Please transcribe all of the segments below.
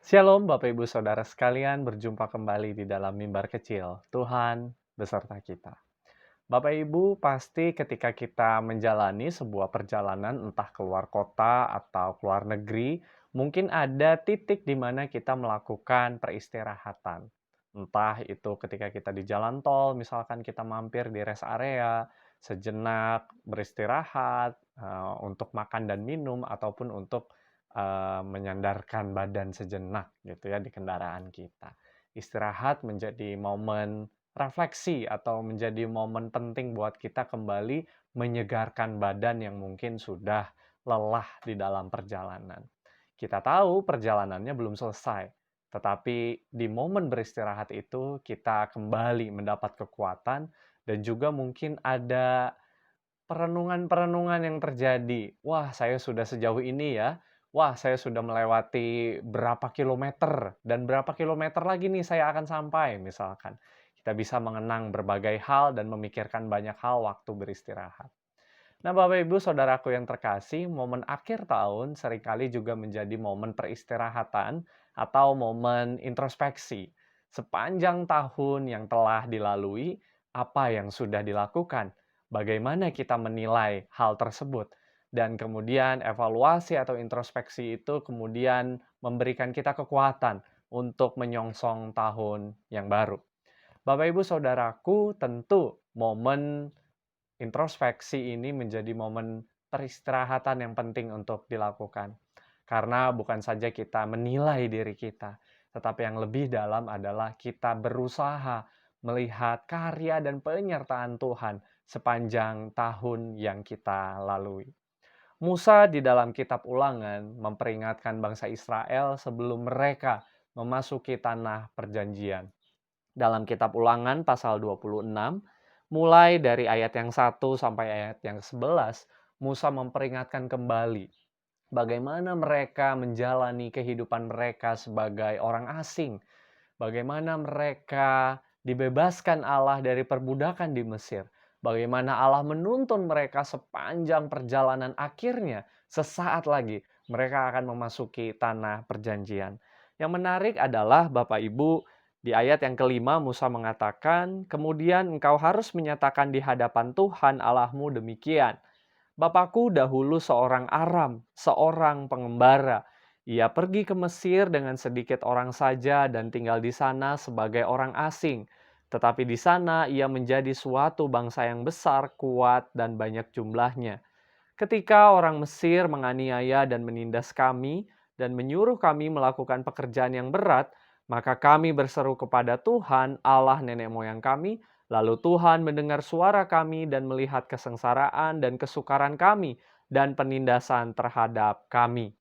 Shalom Bapak Ibu Saudara sekalian, berjumpa kembali di dalam mimbar kecil. Tuhan beserta kita. Bapak Ibu, pasti ketika kita menjalani sebuah perjalanan entah keluar kota atau keluar negeri, mungkin ada titik di mana kita melakukan peristirahatan. Entah itu ketika kita di jalan tol, misalkan kita mampir di rest area, sejenak beristirahat, untuk makan dan minum, ataupun untuk menyandarkan badan sejenak gitu ya di kendaraan kita. Istirahat menjadi momen refleksi atau menjadi momen penting buat kita kembali menyegarkan badan yang mungkin sudah lelah di dalam perjalanan. Kita tahu perjalanannya belum selesai, tetapi di momen beristirahat itu kita kembali mendapat kekuatan dan juga mungkin ada perenungan-perenungan yang terjadi. Wah, saya sudah sejauh ini ya. Wah, saya sudah melewati berapa kilometer dan berapa kilometer lagi nih saya akan sampai misalkan. Kita bisa mengenang berbagai hal dan memikirkan banyak hal waktu beristirahat. Nah, Bapak Ibu, saudaraku yang terkasih, momen akhir tahun seringkali juga menjadi momen peristirahatan atau momen introspeksi. Sepanjang tahun yang telah dilalui, apa yang sudah dilakukan, bagaimana kita menilai hal tersebut, dan kemudian evaluasi atau introspeksi itu kemudian memberikan kita kekuatan untuk menyongsong tahun yang baru. Bapak Ibu saudaraku, tentu momen introspeksi ini menjadi momen peristirahatan yang penting untuk dilakukan. Karena bukan saja kita menilai diri kita, tetapi yang lebih dalam adalah kita berusaha melihat karya dan penyertaan Tuhan sepanjang tahun yang kita lalui. Musa di dalam kitab Ulangan memperingatkan bangsa Israel sebelum mereka memasuki tanah perjanjian. Dalam kitab Ulangan pasal 26, mulai dari ayat yang 1 sampai ayat yang 11, Musa memperingatkan kembali bagaimana mereka menjalani kehidupan mereka sebagai orang asing, bagaimana mereka dibebaskan Allah dari perbudakan di Mesir, bagaimana Allah menuntun mereka sepanjang perjalanan, akhirnya sesaat lagi mereka akan memasuki tanah perjanjian. Yang menarik adalah Bapak Ibu, di ayat yang kelima Musa mengatakan, kemudian engkau harus menyatakan di hadapan Tuhan Allahmu demikian. Bapakku dahulu seorang Aram, seorang pengembara. Ia pergi ke Mesir dengan sedikit orang saja dan tinggal di sana sebagai orang asing. Tetapi di sana ia menjadi suatu bangsa yang besar, kuat, dan banyak jumlahnya. Ketika orang Mesir menganiaya dan menindas kami dan menyuruh kami melakukan pekerjaan yang berat, maka kami berseru kepada Tuhan, Allah nenek moyang kami, lalu Tuhan mendengar suara kami dan melihat kesengsaraan dan kesukaran kami dan penindasan terhadap kami.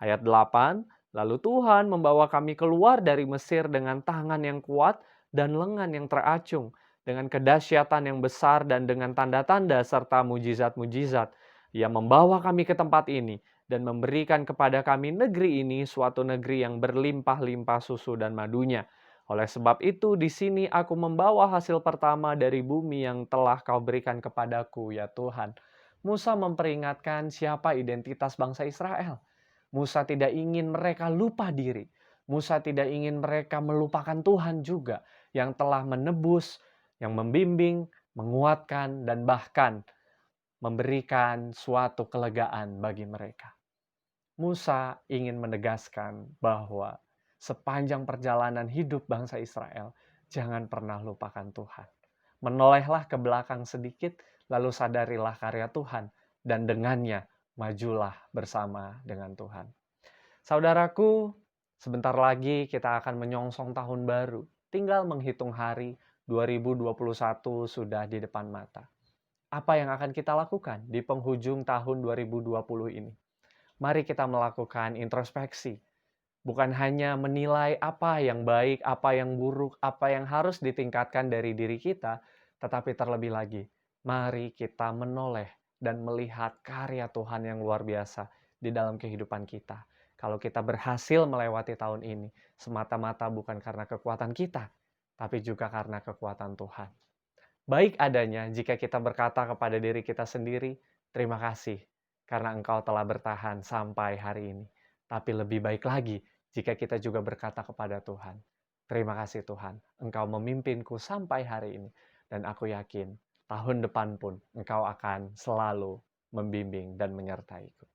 Ayat 8, lalu Tuhan membawa kami keluar dari Mesir dengan tangan yang kuat dan lengan yang teracung, dengan kedahsyatan yang besar dan dengan tanda-tanda serta mujizat-mujizat. Ia membawa kami ke tempat ini dan memberikan kepada kami negeri ini, suatu negeri yang berlimpah-limpah susu dan madunya. Oleh sebab itu, di sini aku membawa hasil pertama dari bumi yang telah kau berikan kepadaku, ya Tuhan. Musa memperingatkan siapa identitas bangsa Israel. Musa tidak ingin mereka lupa diri. Musa tidak ingin mereka melupakan Tuhan juga yang telah menebus, yang membimbing, menguatkan, dan bahkan memberikan suatu kelegaan bagi mereka. Musa ingin menegaskan bahwa sepanjang perjalanan hidup bangsa Israel, jangan pernah lupakan Tuhan. Menolehlah ke belakang sedikit, lalu sadarilah karya Tuhan, dan dengannya majulah bersama dengan Tuhan. Saudaraku, sebentar lagi kita akan menyongsong tahun baru. Tinggal menghitung hari, 2021 sudah di depan mata. Apa yang akan kita lakukan di penghujung tahun 2020 ini? Mari kita melakukan introspeksi. Bukan hanya menilai apa yang baik, apa yang buruk, apa yang harus ditingkatkan dari diri kita, tetapi terlebih lagi, mari kita menoleh dan melihat karya Tuhan yang luar biasa di dalam kehidupan kita. Kalau kita berhasil melewati tahun ini, semata-mata bukan karena kekuatan kita, tapi juga karena kekuatan Tuhan. Baik adanya jika kita berkata kepada diri kita sendiri, terima kasih karena engkau telah bertahan sampai hari ini. Tapi lebih baik lagi jika kita juga berkata kepada Tuhan, terima kasih Tuhan, Engkau memimpinku sampai hari ini. Dan aku yakin, tahun depan pun Engkau akan selalu membimbing dan menyertaiku.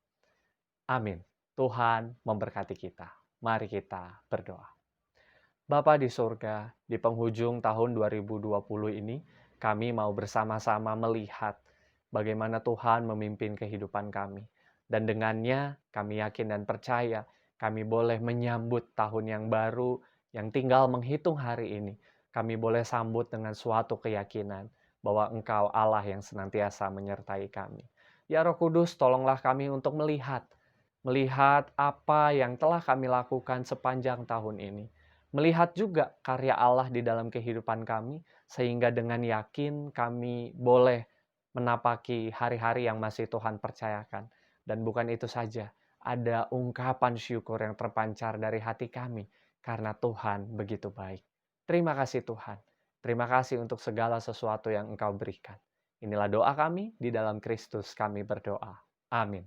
Amin. Tuhan memberkati kita. Mari kita berdoa. Bapa di surga, di penghujung tahun 2020 ini, kami mau bersama-sama melihat bagaimana Tuhan memimpin kehidupan kami. Dan dengannya kami yakin dan percaya kami boleh menyambut tahun yang baru yang tinggal menghitung hari ini. Kami boleh sambut dengan suatu keyakinan bahwa Engkau Allah yang senantiasa menyertai kami. Ya Roh Kudus, tolonglah kami untuk melihat apa yang telah kami lakukan sepanjang tahun ini. Melihat juga karya Allah di dalam kehidupan kami, sehingga dengan yakin kami boleh menapaki hari-hari yang masih Tuhan percayakan. Dan bukan itu saja, ada ungkapan syukur yang terpancar dari hati kami, karena Tuhan begitu baik. Terima kasih Tuhan. Terima kasih untuk segala sesuatu yang Engkau berikan. Inilah doa kami, di dalam Kristus kami berdoa. Amin.